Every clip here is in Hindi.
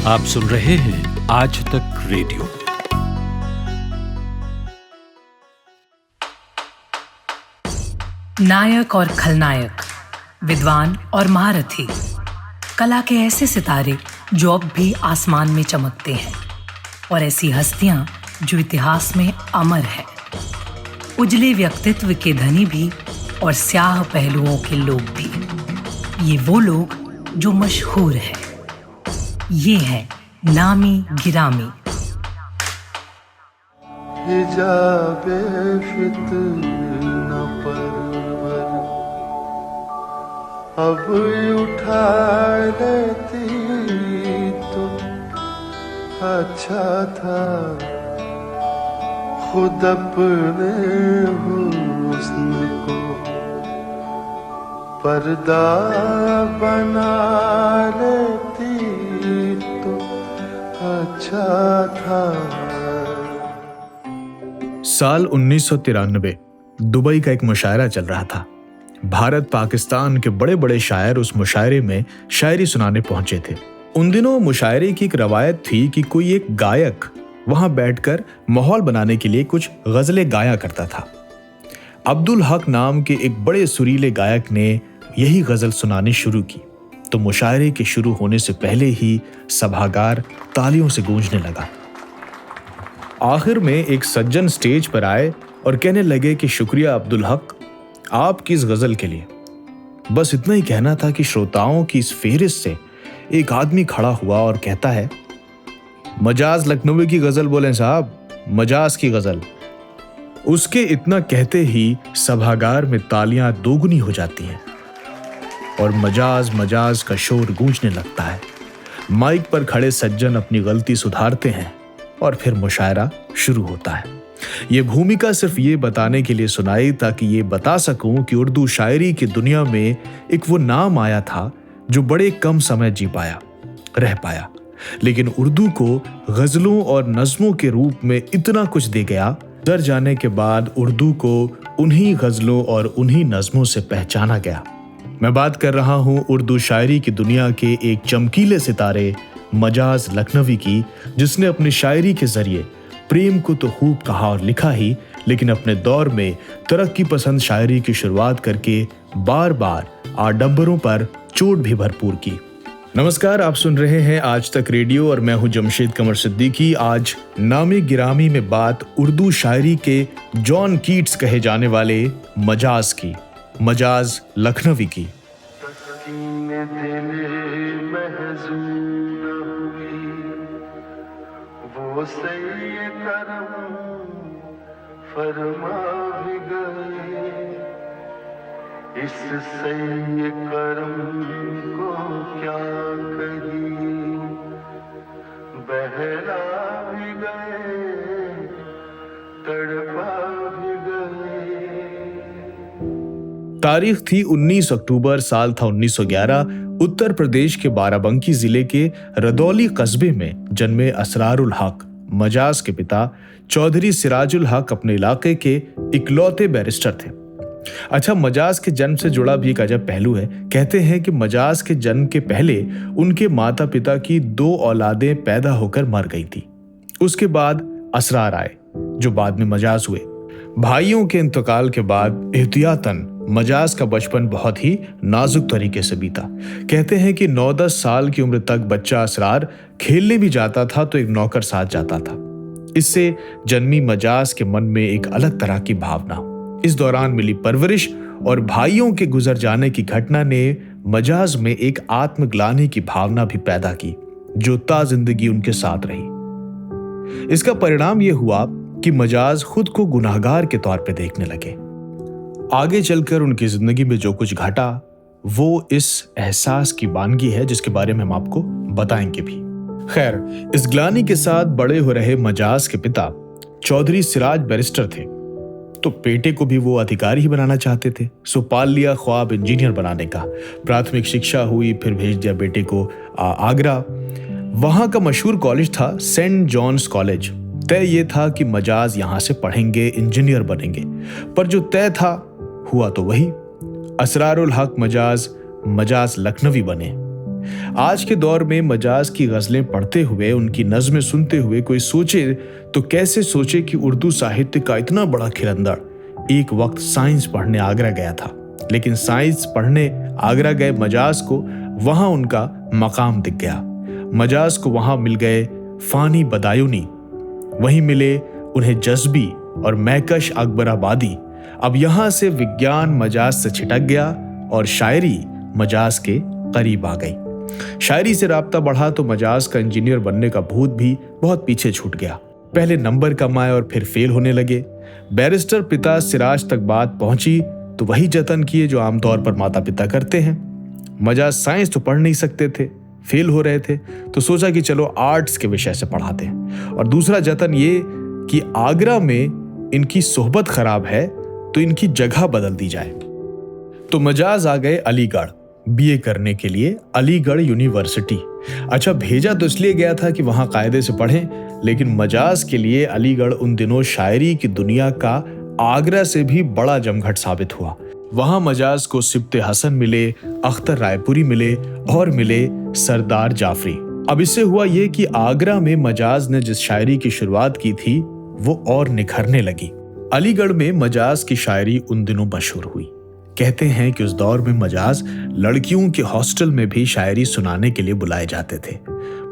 आप सुन रहे हैं आज तक रेडियो। नायक और खलनायक, विद्वान और महारथी, कला के ऐसे सितारे जो अब भी आसमान में चमकते हैं, और ऐसी हस्तियां जो इतिहास में अमर है। उजले व्यक्तित्व के धनी भी और स्याह पहलुओं के लोग भी। ये वो लोग जो मशहूर हैं। ये है नामी गिरामी। हिजाबे फितना परवर अब उठा लेती तो अच्छा था। खुद अपने हुस्न को पर्दा बना लेती तो अच्छा था। साल 1993 दुबई का एक मुशायरा चल रहा था। भारत पाकिस्तान के बड़े बड़े शायर उस मुशायरे में शायरी सुनाने पहुंचे थे। उन दिनों मुशायरे की एक रवायत थी कि कोई एक गायक वहां बैठकर माहौल बनाने के लिए कुछ गजलें गाया करता था। अब्दुल हक नाम के एक बड़े सुरीले गायक ने यही गजल सुनानी शुरू की तो मुशायरे के शुरू होने से पहले ही सभागार तालियों से गूंजने लगा। आखिर में एक सज्जन स्टेज पर आए और कहने लगे कि शुक्रिया अब्दुल हक, आपकी इस गजल के लिए। बस इतना ही कहना था कि श्रोताओं की इस फेहरिस्त से एक आदमी खड़ा हुआ और कहता है, मजाज लखनवी की गजल बोलें साहब, मजाज की गजल। उसके इतना कहते ही सभागार में तालियां दोगुनी हो जाती हैं और मजाज मजाज का शोर गूंजने लगता है। माइक पर खड़े सज्जन अपनी गलती सुधारते हैं और फिर मुशायरा शुरू होता है। ये भूमिका सिर्फ ये बताने के लिए सुनाई ताकि ये बता सकूं कि उर्दू शायरी की दुनिया में एक वो नाम आया था जो बड़े कम समय जी पाया, रह पाया, लेकिन उर्दू को गजलों और नज़्मों के रूप में इतना कुछ दे गया। डर जाने के बाद उर्दू को उन्हीं गजलों और उन्हीं नज़्मों से पहचाना गया। मैं बात कर रहा हूँ उर्दू शायरी की दुनिया के एक चमकीले सितारे मजाज लखनवी की, जिसने अपनी शायरी के जरिए प्रेम को तो खूब कहा और लिखा ही, लेकिन अपने दौर में तरक्की पसंद शायरी की शुरुआत करके बार बार आडंबरों पर चोट भी भरपूर की। नमस्कार, आप सुन रहे हैं आज तक रेडियो और मैं हूं जमशेद कमर सिद्दीकी। आज नामी गिरामी में बात उर्दू शायरी के जॉन कीट्स कहे जाने वाले मजाज की, मजाज लखनवी की। वो सही करम फरमा भी गए, इस सही करम को क्या कही, बहला भी गए तड़पा भी गए। तारीख थी 19 अक्टूबर, साल था 1911। उत्तर प्रदेश के बाराबंकी जिले के रदौली कस्बे में जन्मे असरारुल हक, मजाज के पिता चौधरी सिराजुल हक अपने इलाके के इकलौते बैरिस्टर थे। अच्छा, मजाज के जन्म से जुड़ा भी एक अजब पहलू है। कहते हैं कि मजाज के जन्म के पहले उनके माता पिता की 2 औलादें पैदा होकर मर गई थी। उसके बाद असरार आए जो बाद में मजाज हुए। भाइयों के इंतकाल के बाद एहतियातन मजाज का बचपन बहुत ही नाजुक तरीके से बीता। कहते हैं कि 9-10 साल की उम्र तक बच्चा असरार खेलने भी जाता था तो एक नौकर साथ जाता था। इससे जन्मी मजाज के मन में एक अलग तरह की भावना, इस दौरान मिली परवरिश और भाइयों के गुजर जाने की घटना ने मजाज में एक आत्मग्लानि की भावना भी पैदा की जो ता जिंदगी उनके साथ रही। इसका परिणाम यह हुआ कि मजाज खुद को गुनाहगार के तौर पे देखने लगे। आगे चलकर उनकी जिंदगी में जो कुछ घटा वो इस एहसास की वानगी है जिसके बारे में हम आपको बताएंगे भी। खैर, इस ग्लानि के साथ बड़े हो रहे मजाज के पिता चौधरी सिराज बैरिस्टर थे तो बेटे को भी वो अधिकारी ही बनाना चाहते थे। सो पाल लिया ख्वाब इंजीनियर बनाने का। प्राथमिक शिक्षा हुई, फिर भेज दिया बेटे को आगरा। वहां का मशहूर कॉलेज था सेंट जॉन्स कॉलेज। तय ये था कि मजाज यहां से पढ़ेंगे, इंजीनियर बनेंगे, पर जो तय था हुआ तो वही। असरारुल हक मजाज लखनवी बने। आज के दौर में मजाज की गजलें पढ़ते हुए, उनकी नज़में सुनते हुए कोई सोचे तो कैसे सोचे कि उर्दू साहित्य का इतना बड़ा खिलंदड़ एक वक्त साइंस पढ़ने आगरा गया था। लेकिन साइंस पढ़ने आगरा गए मजाज को वहां उनका मकाम दिख गया। मजाज को वहां मिल गए फानी बदायूनी, वहीं मिले उन्हें जज्बी और महकश अकबराबादी। अब यहां से विज्ञान मजाज से छिटक गया और शायरी मजाज के करीब आ गई। शायरी से राब्ता बढ़ा तो मजाज का इंजीनियर बनने का भूत भी बहुत पीछे छूट गया। पहले नंबर कमाए और फिर फेल होने लगे। बैरिस्टर पिता सिराज तक बात पहुंची तो वही जतन किए जो आमतौर पर माता पिता करते हैं। मजाज साइंस तो पढ़ नहीं सकते थे, फेल हो रहे थे, तो सोचा कि चलो आर्ट्स के विषय से पढ़ाते हैं। और दूसरा जतन ये कि आगरा में इनकी सोहबत खराब है तो इनकी जगह बदल दी जाए। तो मजाज आ गए अलीगढ़ बीए करने के लिए, अलीगढ़ यूनिवर्सिटी। अच्छा, भेजा तो इसलिए गया था कि वहां कायदे से पढ़ें, लेकिन मजाज के लिए अलीगढ़ उन दिनों शायरी की दुनिया का आगरा से भी बड़ा जमघट साबित हुआ। वहां मजाज को सिब्ते हसन मिले, अख्तर रायपुरी मिले और मिले सरदार जाफरी। अब इससे हुआ ये कि आगरा में मजाज ने जिस शायरी की शुरुआत की थी वो और निखरने लगी। अलीगढ़ में मजाज की शायरी उन दिनों मशहूर हुई। कहते हैं कि उस दौर में मजाज लड़कियों के हॉस्टल में भी शायरी सुनाने के लिए बुलाए जाते थे।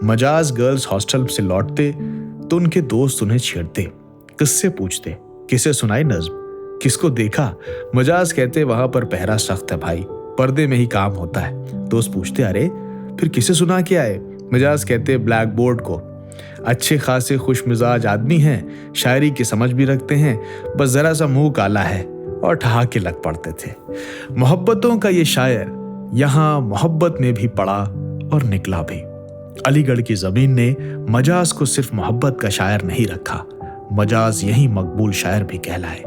मजाज गर्ल्स हॉस्टल से लौटते तो उनके दोस्त उन्हें छेड़ते, किससे पूछते, किसे सुनाई नज्म, किसको देखा। मजाज कहते वहां पर पहरा सख्त है भाई, पर्दे में ही काम होता है। दोस्त पूछते अरे फिर किसे सुना के आए। मजाज कहते ब्लैक बोर्ड को। अच्छे खासे खुश मिजाज आदमी हैं, शायरी की समझ भी रखते हैं, बस जरा सा मुंह काला है, और ठहाके लग पड़ते थे। मोहब्बतों का ये शायर यहां मोहब्बत में भी पड़ा और निकला भी। अलीगढ़ की जमीन ने मजाज को सिर्फ मोहब्बत का शायर नहीं रखा, मजाज यही मकबूल शायर भी कहलाए।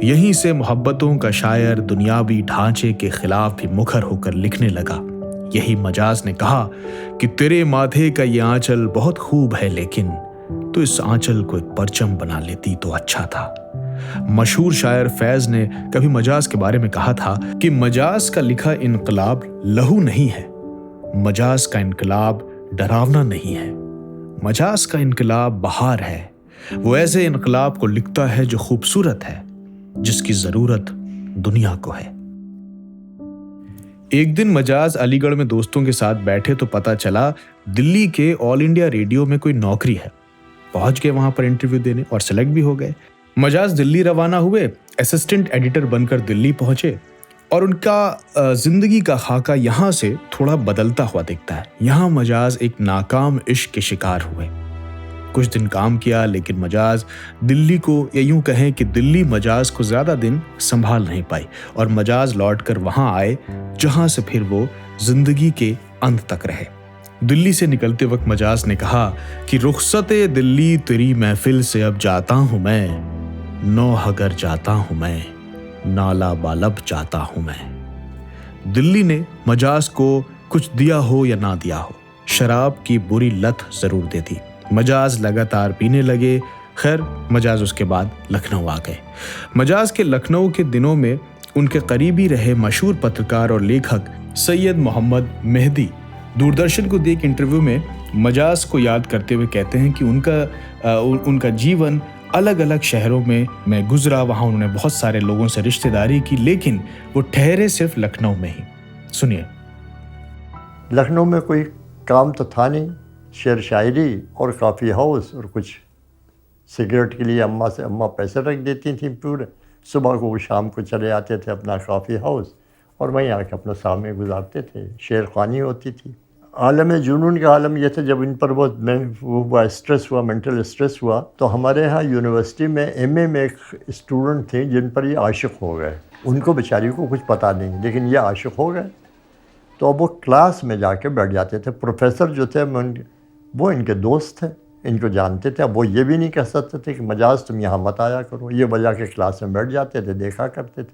यहीं से मोहब्बतों का शायर दुनियावी ढांचे के खिलाफ भी मुखर होकर लिखने लगा। यही मजाज ने कहा कि तेरे माथे का ये आंचल बहुत खूब है, लेकिन तो इस आंचल को एक परचम बना लेती तो अच्छा था। मशहूर शायर फैज ने कभी मजाज के बारे में कहा था कि मजाज का लिखा इनकलाब लहू नहीं है, मजाज का इनकलाब डरावना नहीं है, मजाज का इनकलाब बहार है। वो ऐसे इनकलाब को लिखता है जो खूबसूरत है, जिसकी जरूरत दुनिया को है। एक दिन मजाज अलीगढ़ में दोस्तों के साथ बैठे तो पता चला दिल्ली के ऑल इंडिया रेडियो में कोई नौकरी है। पहुंच गए वहां पर इंटरव्यू देने और सेलेक्ट भी हो गए। मजाज दिल्ली रवाना हुए, असिस्टेंट एडिटर बनकर दिल्ली पहुंचे और उनका जिंदगी का खाका यहां से थोड़ा बदलता हुआ दिखता है। यहां मजाज एक नाकाम इश्क के शिकार हुए। कुछ दिन काम किया, लेकिन मजाज दिल्ली को, या यूं कहें कि दिल्ली मजाज को ज्यादा दिन संभाल नहीं पाई और मजाज लौटकर वहां आए जहां से फिर वो जिंदगी के अंत तक रहे। दिल्ली से निकलते वक्त मजाज ने कहा कि रुखसते दिल्ली तेरी महफिल से अब जाता हूं मैं, नौहगर जाता हूं मैं, नाला बालब जाता हूं मैं। दिल्ली ने मजाज को कुछ दिया हो या ना दिया हो, शराब की बुरी लत जरूर दे दी। मजाज लगातार पीने लगे। खैर, मजाज उसके बाद लखनऊ आ गए। मजाज के लखनऊ के दिनों में उनके करीबी रहे मशहूर पत्रकार और लेखक सैयद मोहम्मद मेहदी दूरदर्शन को दिए एक इंटरव्यू में मजाज को याद करते हुए कहते हैं कि उनका जीवन अलग अलग शहरों में गुजरा। वहाँ उन्होंने बहुत सारे लोगों से रिश्तेदारी की, लेकिन वो ठहरे सिर्फ लखनऊ में ही। सुनिए। लखनऊ में कोई काम तो था नहीं, शेर शायरी और कॉफ़ी हाउस और कुछ सिगरेट के लिए अम्मा पैसे रख देती थी पूरे। सुबह को शाम को चले आते थे अपना कॉफ़ी हाउस और वहीं आके अपना शामें गुजारते थे। शेर ख़वानी होती थी। आलम जुनून का आलम यह था, जब इन पर वो स्ट्रेस हुआ, मेंटल स्ट्रेस हुआ, तो हमारे यहाँ यूनिवर्सिटी में एमए में एक स्टूडेंट थे जिन पर ये आशिक हो गए। उनको बेचारियों को कुछ पता नहीं, लेकिन ये आशिक हो गए। तो अब वो क्लास में जाके बैठ जाते थे। प्रोफेसर जो थे वो इनके दोस्त थे, इनको जानते थे। अब वो ये भी नहीं कह सकते थे कि मजाज तुम यहाँ मत आया करो। ये बजा के क्लास में बैठ जाते थे, देखा करते थे।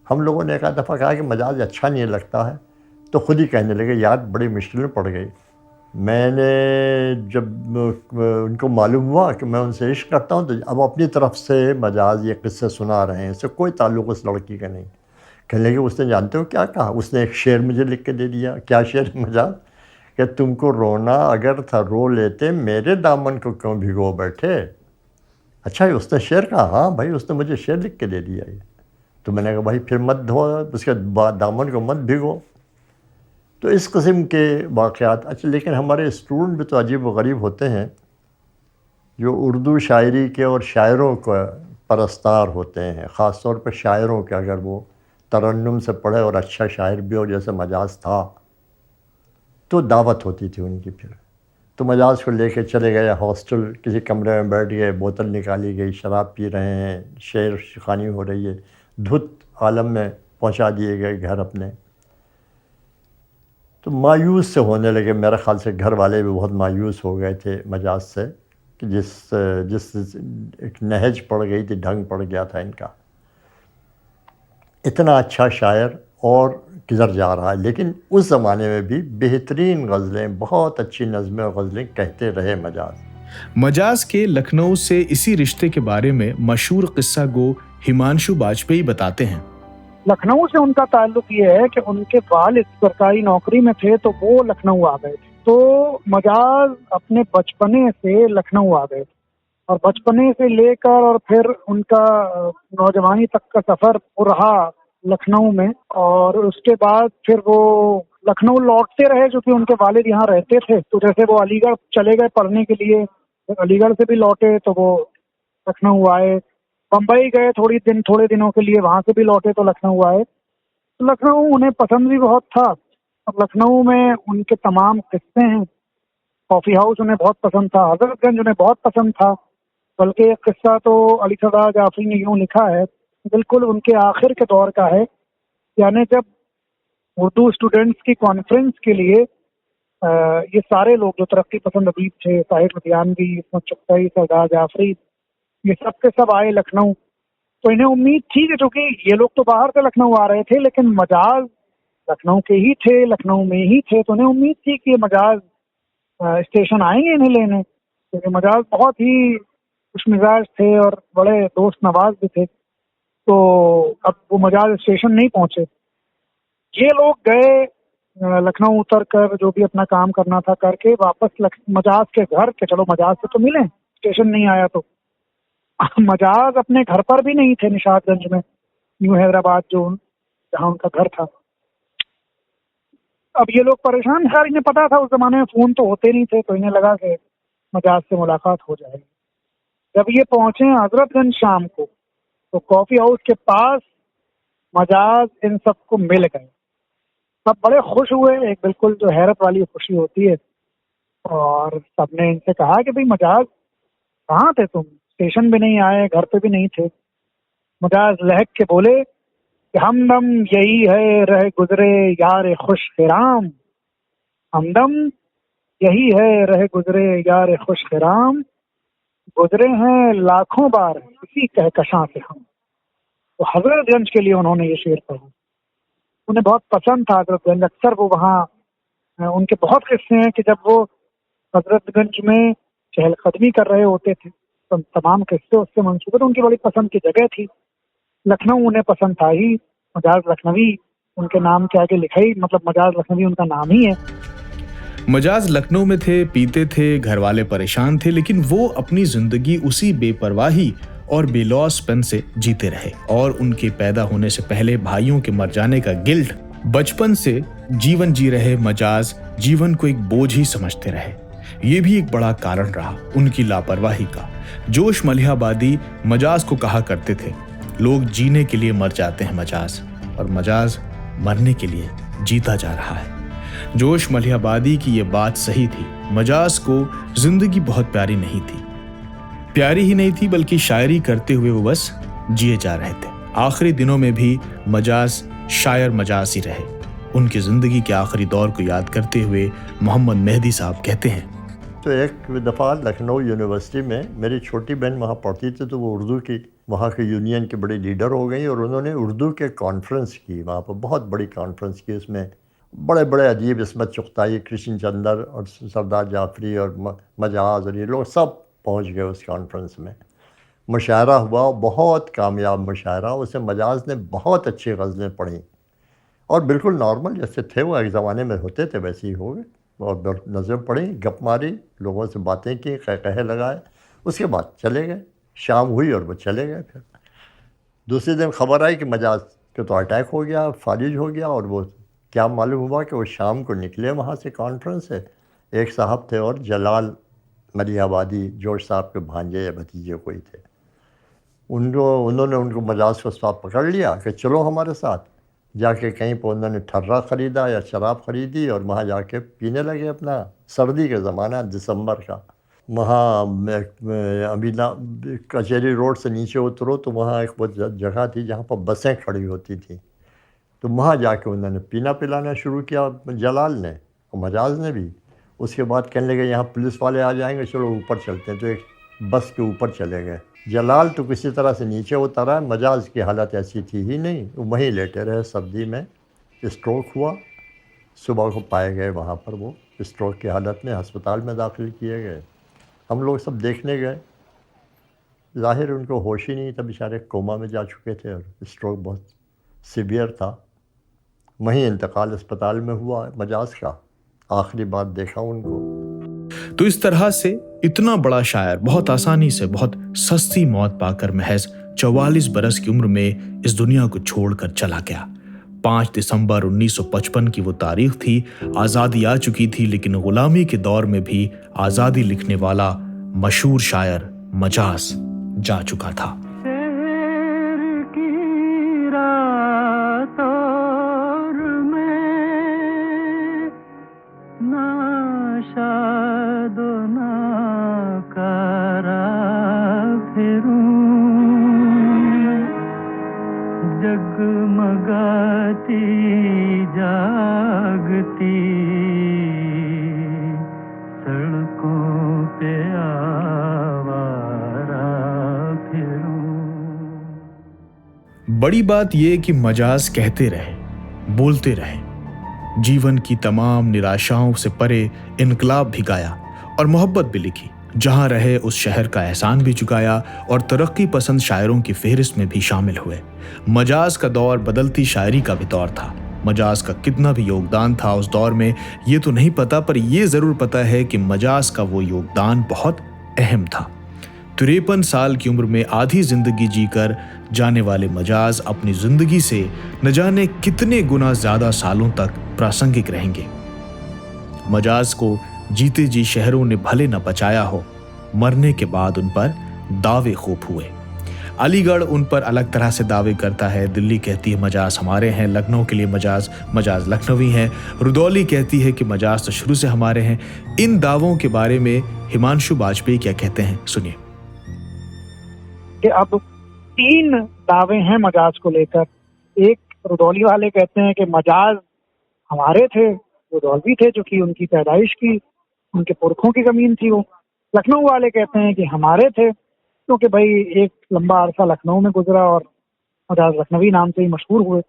हम लोगों ने एक दफ़ा कहा कि मजाज अच्छा नहीं लगता है, तो ख़ुद ही कहने लगे यार बड़ी मुश्किल में पड़ गई। मैंने जब उनको मालूम हुआ कि मैं उनसे इश्क करता हूँ, तो अब अपनी तरफ से मजाज ये किस्से सुना रहे हैं, इससे कोई ताल्लुक़ उस लड़की का नहीं। कहने लगे उसने जानते हो क्या कहा, उसने एक शेर मुझे लिख के दे दिया। क्या शेर? मजाज कि तुमको रोना अगर था रो लेते, मेरे दामन को क्यों भिगो बैठे। अच्छा, उसने शेर कहा? हाँ भाई, उसने मुझे शेर लिख के दे दिया ये। तो मैंने कहा भाई फिर मत धो, उसके बाद दामन को मत भिगो। तो इस किस्म के वाक़यात। अच्छा, लेकिन हमारे स्टूडेंट भी तो अजीब व गरीब होते हैं, जो उर्दू शायरी के और शायरों का परस्तार होते हैं, ख़ास तौर पर शायरों के। अगर वो तरन्नुम से पढ़े और अच्छा शायर भी हो, जैसे मजाज था, तो दावत होती थी उनकी। फिर तो मजाज को लेके चले गए हॉस्टल, किसी कमरे में बैठ गए, बोतल निकाली गई, शराब पी रहे हैं, शेर शिखानी हो रही है, धुत आलम में पहुंचा दिए गए घर अपने। तो मायूस से होने लगे। मेरे ख़्याल से घर वाले भी बहुत मायूस हो गए थे मजाज से, कि जिस एक नहज पड़ गई थी, ढंग पड़ गया था इनका। इतना अच्छा शायर और किधर जा रहा है। लेकिन उस ज़माने में भी बेहतरीन गज़लें, बहुत अच्छी नज़में और गज़लें कहते रहे मजाज। मजाज के लखनऊ से इसी रिश्ते के बारे में मशहूर किस्सा गो हिमांशु बाजपेयी बताते हैं। लखनऊ से उनका ताल्लुक ये है कि उनके वालिद सरकारी नौकरी में थे, तो वो लखनऊ आ गए थे। तो मजाज अपने बचपने से लखनऊ आ गए थे, और बचपने से लेकर और फिर उनका नौजवानी तक का सफ़र रहा लखनऊ में। और उसके बाद फिर वो लखनऊ लौटते रहे, जो कि उनके वालिद यहाँ रहते थे। तो जैसे वो अलीगढ़ चले गए पढ़ने के लिए, अलीगढ़ से भी लौटे तो वो लखनऊ आए। बम्बई गए थोड़े दिनों के लिए, वहाँ से भी लौटे तो लखनऊ आए। तो लखनऊ उन्हें पसंद भी बहुत था, और लखनऊ में उनके तमाम किस्से हैं। कॉफ़ी हाउस उन्हें बहुत पसंद था, हजरतगंज उन्हें बहुत पसंद था। बल्कि एक किस्सा तो अली सरदार जाफरी ने यूँ लिखा है, बिल्कुल उनके आखिर के दौर का है। यानी जब उर्दू स्टूडेंट्स की कॉन्फ्रेंस के लिए ये सारे लोग जो तरक्की पसंद अदीब थे, साहिर लुधियानवी, इस्मत चुगताई, सरदार जाफरी, ये सब के सब आए लखनऊ। तो इन्हें उम्मीद थी कि चूँकि ये लोग तो बाहर से लखनऊ आ रहे थे, लेकिन मजाज लखनऊ के ही थे, लखनऊ में ही थे, तो उन्हें उम्मीद थी कि ये मजाज स्टेशन आएंगे इन्हें लेने, क्योंकि मजाज बहुत ही खुशमिजाज थे और बड़े दोस्त नवाज भी थे। तो अब वो मजाज स्टेशन नहीं पहुंचे। ये लोग गए लखनऊ उतर कर, जो भी अपना काम करना था करके, वापस मजाज के घर के। चलो मजाज से तो मिले, स्टेशन नहीं आया तो। मजाज अपने घर पर भी नहीं थे, निशादगंज में, न्यू हैदराबाद जो जहाँ उनका घर था। अब ये लोग परेशान। खैर इन्हें पता था उस जमाने में फ़ोन तो होते नहीं थे, तो इन्हें लगा कि मजाज से मुलाकात हो जाएगी। जब ये पहुंचे हजरतगंज शाम को, तो कॉफ़ी हाउस के पास मजाज इन सबको मिल गए। सब बड़े खुश हुए, एक बिल्कुल जो हैरत वाली खुशी होती है। और सबने इनसे कहा कि भाई मजाज कहाँ थे तुम, स्टेशन भी नहीं आए, घर पे भी नहीं थे। मजाज लहक के बोले कि हमदम यही है रह गुजरे यार खुश खिराम, हमदम यही है रह गुजरे यार खुश खिराम, गुजरे हैं लाखों बार इसी कहकशां से हम। तो हजरतगंज के लिए उन्होंने ये शेर पढ़ा। उन्हें बहुत पसंद था हजरतगंज। अक्सर वो वहाँ, उनके बहुत किस्से हैं कि जब वो हजरतगंज में चहलकदमी कर रहे होते थे, तो तमाम किस्से उससे मंसूब थे। उनकी बड़ी पसंद की जगह थी। लखनऊ उन्हें पसंद था ही, मजाज लखनवी उनके नाम के आगे लिखा ही, मतलब मजाज लखनवी उनका नाम ही है। मजाज लखनऊ में थे, पीते थे, घर वाले परेशान थे, लेकिन वो अपनी जिंदगी उसी बेपरवाही और बेलौसपन से जीते रहे। और उनके पैदा होने से पहले भाइयों के मर जाने का गिल्ट, बचपन से जीवन जी रहे मजाज जीवन को एक बोझ ही समझते रहे। ये भी एक बड़ा कारण रहा उनकी लापरवाही का। जोश मलिहाबादी मजाज को कहा करते थे, लोग जीने के लिए मर जाते हैं मजाज, और मजाज मरने के लिए जीता जा रहा है। जोश मलिहाबादी की ये बात सही थी। मजाज को जिंदगी बहुत प्यारी नहीं थी, प्यारी ही नहीं थी बल्कि शायरी करते हुए वो बस जिए जा रहे थे। आखिरी दिनों में भी मजाज शायर मजाज ही रहे। उनकी जिंदगी के आखिरी दौर को याद करते हुए मोहम्मद मेहदी साहब कहते हैं, तो एक दफ़ा लखनऊ यूनिवर्सिटी में मेरी छोटी बहन वहाँ पढ़ती थी, तो वो उर्दू की वहाँ के यूनियन की बड़ी लीडर हो गई, और उन्होंने उर्दू के कॉन्फ्रेंस की वहाँ पर, बहुत बड़ी कॉन्फ्रेंस की। उसमें बड़े बड़े अदीब, इस्मत चुगताई, कृष्ण चंद्र और सरदार जाफरी और मजाज और ये लोग सब पहुँच गए उस कॉन्फ्रेंस में। मुशायरा हुआ, बहुत कामयाब मुशायरा। उसे मजाज ने बहुत अच्छी गज़लें पढ़ी, और बिल्कुल नॉर्मल जैसे थे वो एक ज़माने में होते थे वैसे ही हो गए। और नज़र पड़ी, गप मारी, लोगों से बातें की, कहे लगाए, उसके बाद चले गए। शाम हुई और वो चले गए। फिर दूसरे दिन खबर आई कि मजाज के तो अटैक हो गया, फारिज हो गया। और वो क्या मालूम हुआ कि वो शाम को निकले वहाँ से कॉन्फ्रेंस से, एक साहब थे और जलाल मलिहाबादी जोश साहब के भांजे या भतीजे कोई थे, उन्होंने उनको मजाज को साथ पकड़ लिया कि चलो हमारे साथ। जाके कहीं पर उन्होंने ठर्रा ख़रीदा या शराब ख़रीदी और वहाँ जाके पीने लगे। अपना सर्दी का ज़माना, दिसंबर का। वहाँ अमीना कचहरी रोड से नीचे उतरो तो वहाँ एक वो जगह थी जहाँ पर बसें खड़ी होती थी, तो वहाँ जाके उन्होंने पीना पिलाना शुरू किया, जलाल ने और मजाज ने भी। उसके बाद कहने लगे यहाँ पुलिस वाले आ जाएंगे, चलो ऊपर चलते हैं। तो एक बस के ऊपर चले गए। जलाल तो किसी तरह से नीचे उतरा, मजाज की हालत ऐसी थी ही नहीं, वहीं लेटे रहे। सर्दी में स्ट्रोक हुआ, सुबह को पाए गए वहाँ पर वो स्ट्रोक की हालत में, अस्पताल में दाखिल किए गए। हम लोग सब देखने गए, ज़ाहिर उनको होश ही नहीं था, बेचारे कोमा में जा चुके थे और स्ट्रोक बहुत सीवियर था। वहीं इंतकाल अस्पताल में हुआ मजाज का, आखिरी बार देखा उनको। तो इस तरह से इतना बड़ा शायर बहुत आसानी से बहुत सस्ती मौत पाकर महज 44 बरस की उम्र में इस दुनिया को छोड़कर चला गया। 5 दिसंबर 1955 की वो तारीख थी। आज़ादी आ चुकी थी, लेकिन गुलामी के दौर में भी आज़ादी लिखने वाला मशहूर शायर मजाज जा चुका था। जगमगाती जागती सड़कों पे आवारा फिरूं। बड़ी बात यह कि मजाज कहते रहे, बोलते रहे, जीवन की तमाम निराशाओं से परे इनकलाब भी गाया और मोहब्बत भी लिखी। जहां रहे उस शहर का एहसान भी चुकाया और तरक्की पसंद शायरों की फहरिस्त में भी शामिल हुए। मजाज का दौर बदलती शायरी का भी दौर था। मजाज का कितना भी योगदान था उस दौर में ये तो नहीं पता, पर यह जरूर पता है कि मजाज का वो योगदान बहुत अहम था। 53 साल की उम्र में आधी जिंदगी जीकर जाने वाले मजाज अपनी जिंदगी से न जाने कितने गुना ज्यादा सालों तक प्रासंगिक रहेंगे। मजाज को जीते जी शहरों ने भले न बचाया हो, मरने के बाद उन पर दावे खूब हुए। अलीगढ़ उन पर अलग तरह से दावे करता है। दिल्ली कहती है मजाज हमारे हैं, लखनऊ के लिए मजाज लखनवी हैं, रुदौली कहती है कि मजाज तो शुरू से हमारे हैं। इन दावों के बारे में हिमांशु वाजपेयी क्या कहते हैं, सुनिए। कि अब 3 दावे हैं मजाज को लेकर। एक, रुदौली वाले कहते हैं कि मजाज हमारे थे, रुदौली थे जो कि उनकी पैदाइश की, उनके पुरखों की जमीन थी वो। लखनऊ वाले कहते हैं कि हमारे थे, क्योंकि भाई एक लंबा अरसा लखनऊ में गुजरा और मजाज लखनवी नाम से ही मशहूर हुए।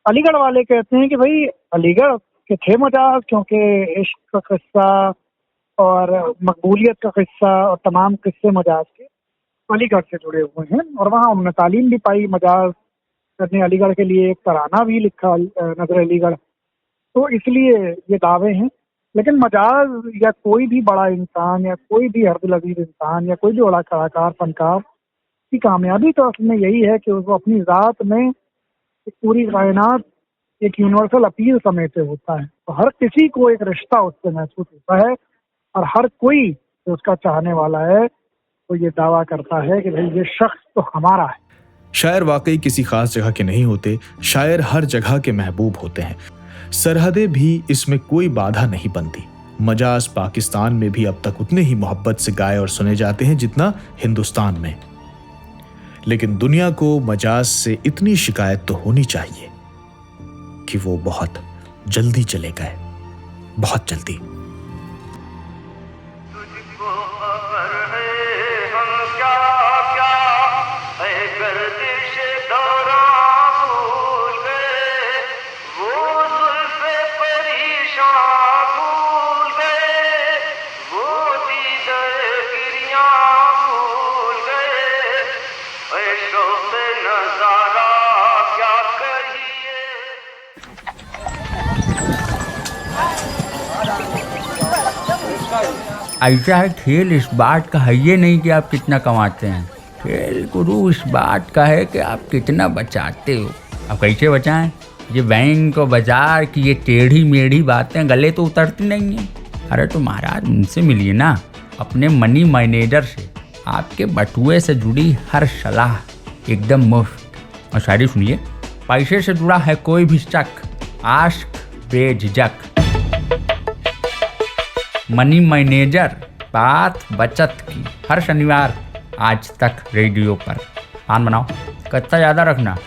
अलीगढ़ वाले कहते हैं कि भाई अलीगढ़ के थे मजाज, क्योंकि इश्क का किस्सा और मकबूलियत का किस्सा और तमाम किस्से मजाज के अलीगढ़ से जुड़े हुए हैं और वहाँ उन्होंने तालीम भी पाई। मजाज ने अलीगढ़ के लिए एक तराना भी लिखा, नजर अलीगढ़। तो इसलिए ये दावे हैं। लेकिन मजाज या कोई भी बड़ा इंसान या कोई भी हरदिल अजीज इंसान या कोई भी बड़ा कलाकार, फनकार की कामयाबी तो असल में यही है कि वो अपनी ज़ात में पूरी कायनात एक यूनिवर्सल अपील समेटे होता है। तो हर किसी को एक रिश्ता उससे महसूस होता है और हर कोई जो उसका चाहने वाला है तो ये दावा करता है कि भाई ये शख्स तो हमारा है। शायर वाकई किसी खास जगह के नहीं होते, शायर हर जगह के महबूब होते हैं। सरहदें भी इसमें कोई बाधा नहीं बनती। मजाज पाकिस्तान में भी अब तक उतने ही मोहब्बत से गाए और सुने जाते हैं जितना हिंदुस्तान में। लेकिन दुनिया को मजाज से इतनी शिकायत तो होनी चाहिए कि वो बहुत जल्दी चले गए, बहुत जल्दी। ऐसा है, खेल इस बात का है ये नहीं कि आप कितना कमाते हैं, खेल गुरु इस बात का है कि आप कितना बचाते हो। अब कैसे बचाएं? ये बैंक और बाजार की ये टेढ़ी मेढ़ी बातें गले तो उतरती नहीं हैं। अरे तो महाराज उनसे मिलिए ना, अपने मनी मैनेजर से। आपके बटुए से जुड़ी हर सलाह एकदम मुफ्त। और शायरी सुनिए, पैसे से जुड़ा है कोई भी शक, आस्क बेझिझक। मनी मैनेजर, बात बचत की, हर शनिवार आज तक रेडियो पर। आन बनाओ, कच्चा ज़्यादा रखना।